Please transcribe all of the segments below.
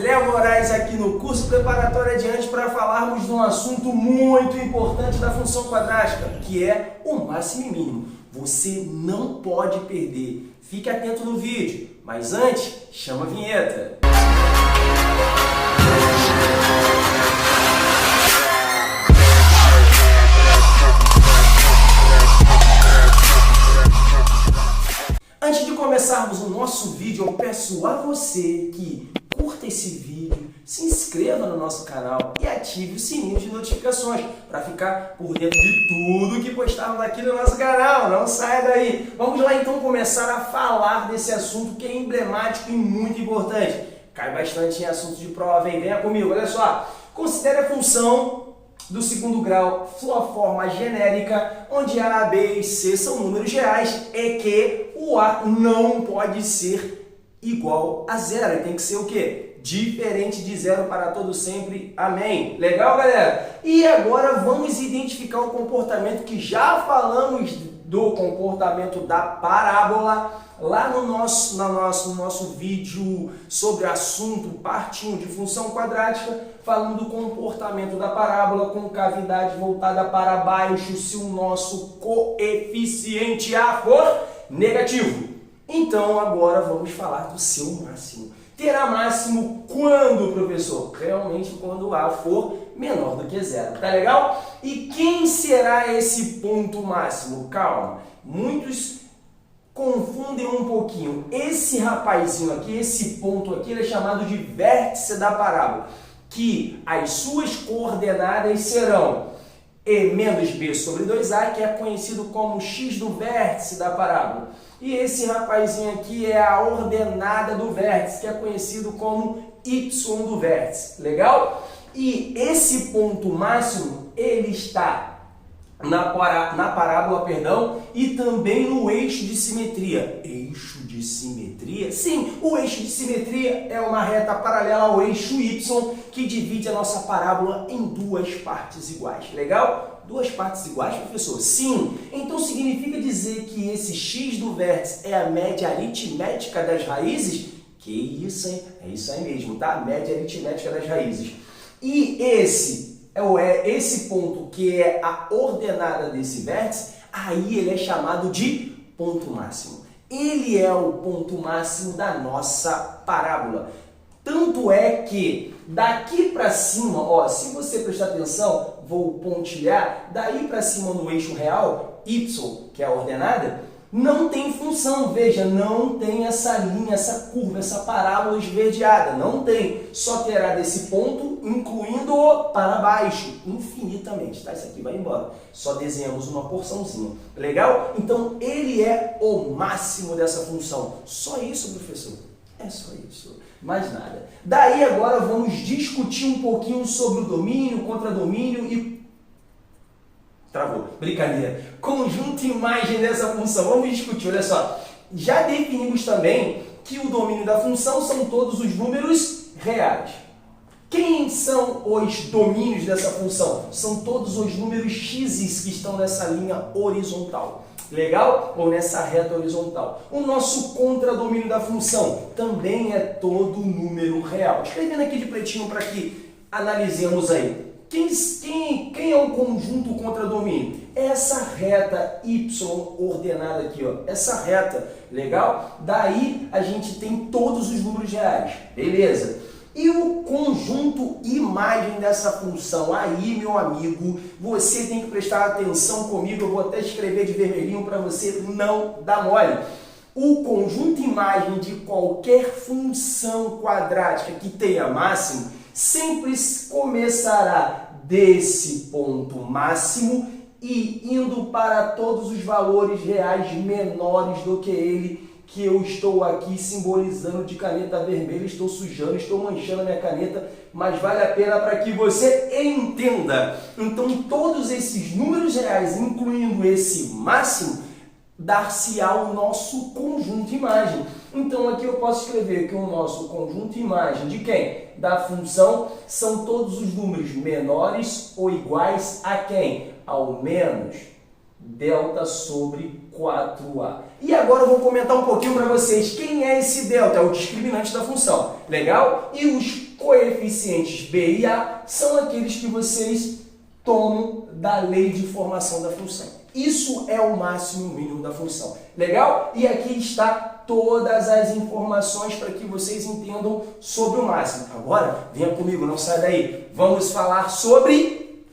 André Moraes aqui no curso preparatório adiante para falarmos de um assunto muito importante da função quadrática, que é o máximo e mínimo. Você não pode perder. Fique atento no vídeo, mas antes, chama a vinheta. Antes de começarmos o nosso vídeo, eu peço a você que curta esse vídeo, se inscreva no nosso canal e ative o sininho de notificações para ficar por dentro de tudo que postarmos aqui no nosso canal. Não saia daí! Vamos lá então começar a falar desse assunto que é emblemático e muito importante. Cai bastante em assunto de prova, hein? Venha comigo, olha só. Considere a função do segundo grau, sua forma genérica, onde A, B e C são números reais e que o A não pode ser igual a zero. Ele tem que ser o quê? Diferente de zero para todo sempre. Amém? Legal, galera? E agora vamos identificar o comportamento que já falamos do comportamento da parábola lá no nosso vídeo sobre assunto parte 1 de função quadrática, falando do comportamento da parábola com cavidade voltada para baixo se o nosso coeficiente A for negativo. Então agora vamos falar do seu máximo. Terá máximo quando, professor? Realmente quando A for menor do que zero. Tá legal? E quem será esse ponto máximo? Calma. Muitos confundem um pouquinho. Esse rapazinho aqui, esse ponto aqui, ele é chamado de vértice da parábola, que as suas coordenadas serão E menos B sobre 2A, que é conhecido como x do vértice da parábola. E esse rapazinho aqui é a ordenada do vértice, que é conhecido como y do vértice. Legal? E esse ponto máximo, ele está na parábola, e também no eixo de simetria. Eixo de simetria? Sim, o eixo de simetria é uma reta paralela ao eixo Y que divide a nossa parábola em duas partes iguais. Legal? Duas partes iguais, professor? Sim. Então significa dizer que esse x do vértice é a média aritmética das raízes? Que isso, hein? É isso aí mesmo, tá? Média aritmética das raízes. E esse ponto que é a ordenada desse vértice, aí ele é chamado de ponto máximo. Ele é o ponto máximo da nossa parábola. Tanto é que daqui para cima, ó, se você prestar atenção, vou pontilhar, daí para cima no eixo real, y, que é a ordenada, não tem função, veja, não tem essa linha, essa curva, essa parábola esverdeada, não tem. Só terá desse ponto, incluindo-o para baixo, infinitamente, tá? Isso aqui vai embora. Só desenhamos uma porçãozinha. Legal? Então, ele é o máximo dessa função. Só isso, professor? É só isso. Mais nada. Daí, agora, vamos discutir um pouquinho sobre o domínio, contradomínio e... Travou. Brincadeira. Conjunto e imagem dessa função. Vamos discutir, olha só. Já definimos também que o domínio da função são todos os números reais. Quem são os domínios dessa função? São todos os números x que estão nessa linha horizontal. Legal? Ou nessa reta horizontal. O nosso contradomínio da função também é todo número real. Escrevendo aqui de pretinho para que analisemos aí. Quem é o conjunto contradomínio? É essa reta y ordenada aqui, ó. Essa reta, legal? Daí a gente tem todos os números reais, beleza? E o conjunto imagem dessa função? Aí, meu amigo, você tem que prestar atenção comigo. Eu vou até escrever de vermelhinho para você não dar mole. O conjunto imagem de qualquer função quadrática que tenha máximo sempre começará desse ponto máximo e indo para todos os valores reais menores do que ele, que eu estou aqui simbolizando de caneta vermelha. Estou sujando, estou manchando a minha caneta, mas vale a pena para que você entenda. Então, todos esses números reais, incluindo esse máximo, dar-se-á o nosso conjunto imagem. Então, aqui eu posso escrever que o nosso conjunto imagem de quem? Da função são todos os números menores ou iguais a quem? Ao menos delta sobre 4a. E agora eu vou comentar um pouquinho para vocês quem é esse delta, é o discriminante da função, legal? E os coeficientes b e a são aqueles que vocês tomam da lei de formação da função. Isso é o máximo e o mínimo da função, legal? E aqui está todas as informações para que vocês entendam sobre o máximo. Agora, venha comigo, não sai daí. Vamos falar sobre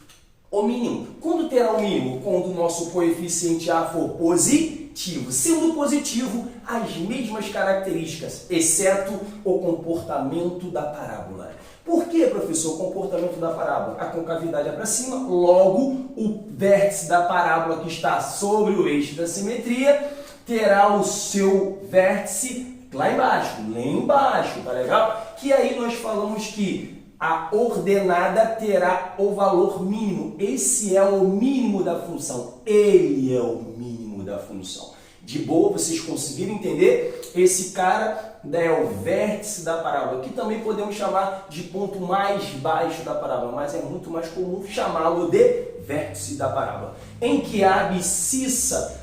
o mínimo. Quando terá o mínimo? Quando o nosso coeficiente A for positivo. Sendo positivo, as mesmas características, exceto o comportamento da parábola. Por que, professor, o comportamento da parábola? A concavidade é para cima, logo o vértice da parábola que está sobre o eixo da simetria terá o seu vértice lá embaixo, tá legal? Que aí nós falamos que a ordenada terá o valor mínimo. Esse é o mínimo da função. Ele é o mínimo da função. De boa, vocês conseguiram entender? Esse cara é o vértice da parábola, que também podemos chamar de ponto mais baixo da parábola, mas é muito mais comum chamá-lo de vértice da parábola. Em que a abscissa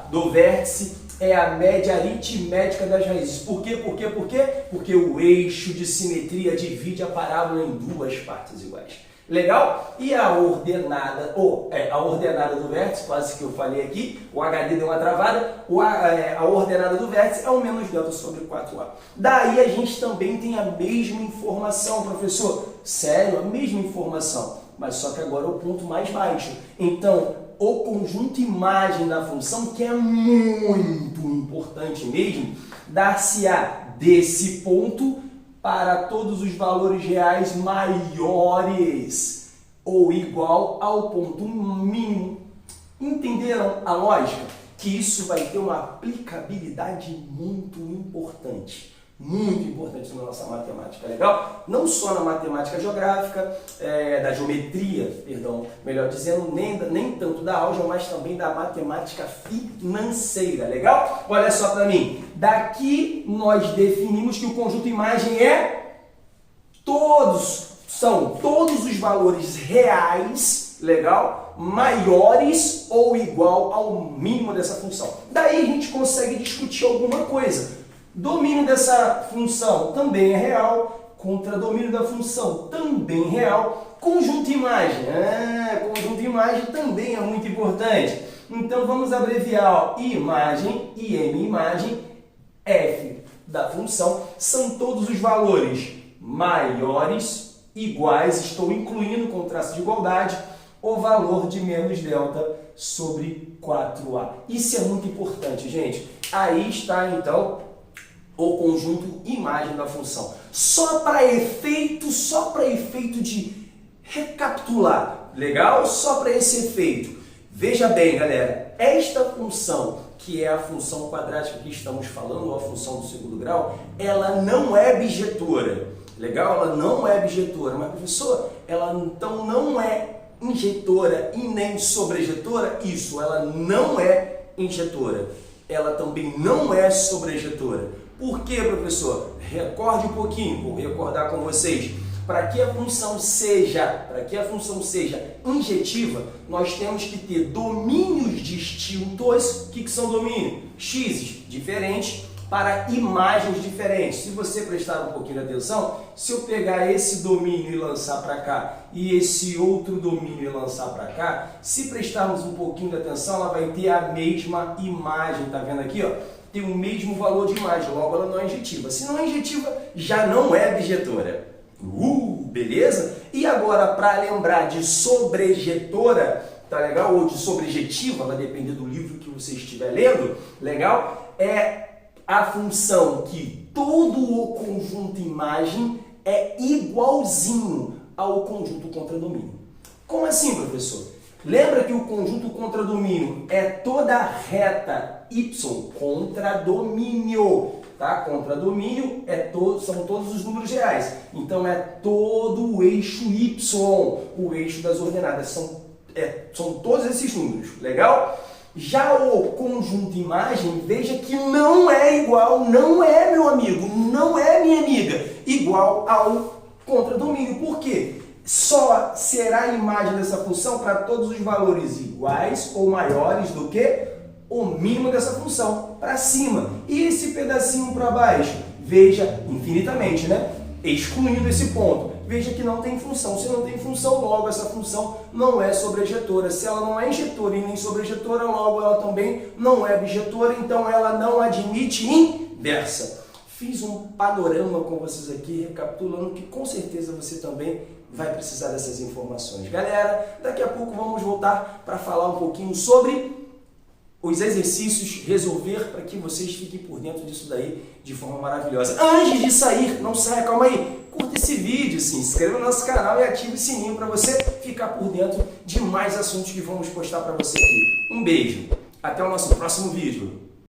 do vértice é a média aritmética das raízes. Por quê? Porque o eixo de simetria divide a parábola em duas partes iguais. Legal? E a ordenada, a ordenada do vértice, quase que eu falei aqui, o HD deu uma travada, a ordenada do vértice é o menos delta sobre 4A. Daí a gente também tem a mesma informação, professor. Sério, a mesma informação, mas só que agora é o ponto mais baixo. Então, o conjunto imagem da função, que é muito importante mesmo, dar-se-á desse ponto para todos os valores reais maiores ou igual ao ponto mínimo. Entenderam a lógica? Que isso vai ter uma aplicabilidade muito importante na nossa matemática, legal? Não só na matemática geográfica, da geometria, perdão, melhor dizendo, nem tanto da álgebra, mas também da matemática financeira, legal? Olha só para mim, daqui nós definimos que o conjunto imagem são todos os valores reais, legal? Maiores ou igual ao mínimo dessa função. Daí a gente consegue discutir alguma coisa. Domínio dessa função também é real, contradomínio da função também é real, conjunto imagem, conjunto imagem também é muito importante. Então vamos abreviar, ó, imagem, IM imagem, F da função, são todos os valores maiores, iguais, estou incluindo com traço de igualdade, o valor de menos delta sobre 4A. Isso é muito importante, gente. Aí está, então, o conjunto imagem da função. Só para efeito de recapitular, legal? Só para esse efeito. Veja bem, galera, esta função, que é a função quadrática que estamos falando, ou a função do segundo grau, ela não é bijetora, legal? Ela não é bijetora, mas professor, ela então não é injetora e nem sobrejetora? Isso, ela não é injetora. Ela também não é sobrejetora. Por quê, professor? Recorde um pouquinho, vou recordar com vocês. Para que a função seja injetiva, nós temos que ter domínios distintos. O que são domínios? X diferentes para imagens diferentes. Se você prestar um pouquinho de atenção, se eu pegar esse domínio e lançar para cá e esse outro domínio e lançar para cá, se prestarmos um pouquinho de atenção, ela vai ter a mesma imagem. Tá vendo aqui, ó? Tem o mesmo valor de imagem, logo ela não é injetiva. Se não é injetiva, já não é bijetora. Beleza? E agora, para lembrar de sobrejetora, tá legal? Ou de sobrejetiva, vai depender do livro que você estiver lendo, legal? É a função que todo o conjunto imagem é igualzinho ao conjunto contradomínio. Como assim, professor? Lembra que o conjunto contradomínio é toda a reta y contradomínio, tá? Contradomínio são todos os números reais. Então é todo o eixo y, o eixo das ordenadas. São todos esses números, legal? Já o conjunto imagem, veja que não é igual, não é, meu amigo, não é, minha amiga, igual ao contradomínio. Por quê? só será a imagem dessa função para todos os valores iguais ou maiores do que o mínimo dessa função para cima. E esse pedacinho para baixo? Veja infinitamente, né? Excluindo esse ponto. Veja que não tem função. Se não tem função, logo essa função não é sobrejetora. Se ela não é injetora e nem sobrejetora, logo ela também não é bijetora, então ela não admite inversa. Fiz um panorama com vocês aqui, recapitulando que com certeza você também vai precisar dessas informações. Galera, daqui a pouco vamos voltar para falar um pouquinho sobre os exercícios, resolver para que vocês fiquem por dentro disso daí de forma maravilhosa. Antes de sair, não saia, calma aí, curta esse vídeo, se inscreva no nosso canal e ative o sininho para você ficar por dentro de mais assuntos que vamos postar para você aqui. Um beijo, até o nosso próximo vídeo.